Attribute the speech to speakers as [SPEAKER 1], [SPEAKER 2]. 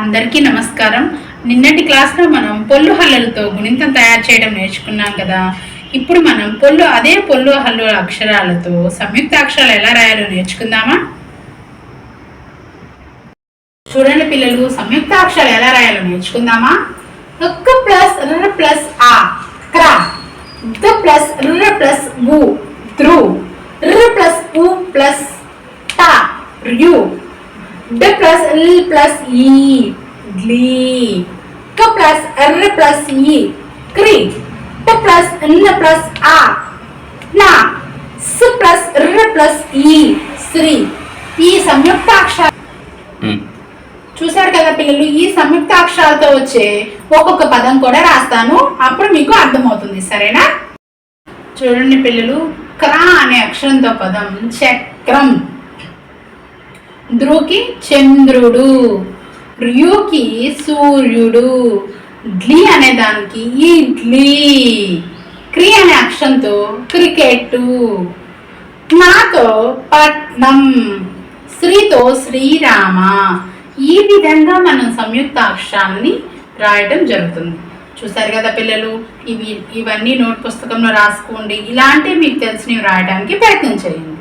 [SPEAKER 1] అందరికీ నమస్కారం. నిన్నటి క్లాస్లో మనం పొల్లు హల్లులతో గుణింతం తయారు చేయడం నేర్చుకున్నాం కదా. ఇప్పుడు మనం అదే పొల్లు హల్లుల అక్షరాలతో సంయుక్త అక్షరాలు ఎలా రాయాలో నేర్చుకుందామా? చూడండి పిల్లలు, సంయుక్త అక్షరాలు ఎలా రాయాలో నేర్చుకుందామా? ఒక్క ప్లస్ ర ప్లస్ ఆ క్రా, ద ప్లస్ ర ప్లస్ గు ధ్రు, ర ప్లస్ ఉ ప్లస్ టా ర్యు, ड प्लस ल प्लस ई ग्ली, क प्लस र प्लस ई क्री, ट प्लस न प्लस आ ना, स प्लस र प्लस ई श्री. ఈ సంయుక్త అక్షరాలు చూశారు కదా పిల్లలు. ఈ సంయుక్త అక్షరాలతో వచ్చే ఒక్కొక్క పదం కూడా రాస్తాను, అప్పుడు మీకు అర్థమవుతుంది. సరేనా? చూడండి పిల్లలు, క్రా అనే అక్షరంతో పదం చక్రం, ధ్రుకి చంద్రుడు, ర్యుకి సూర్యుడు, గ్లీ అనే దానికి ఇడ్లీ, క్రి అనే అక్షరంతో క్రికెట్, నాతో పట్నం, శ్రీతో శ్రీరామ. ఈ విధంగా మనం సంయుక్త అక్షరాన్ని రాయటం జరుగుతుంది. చూసారు కదా పిల్లలు, ఇవన్నీ నోట్ పుస్తకంలో రాసుకోండి. ఇలాంటివి మీకు తెలిసినవి రాయడానికి ప్రయత్నం చేయండి.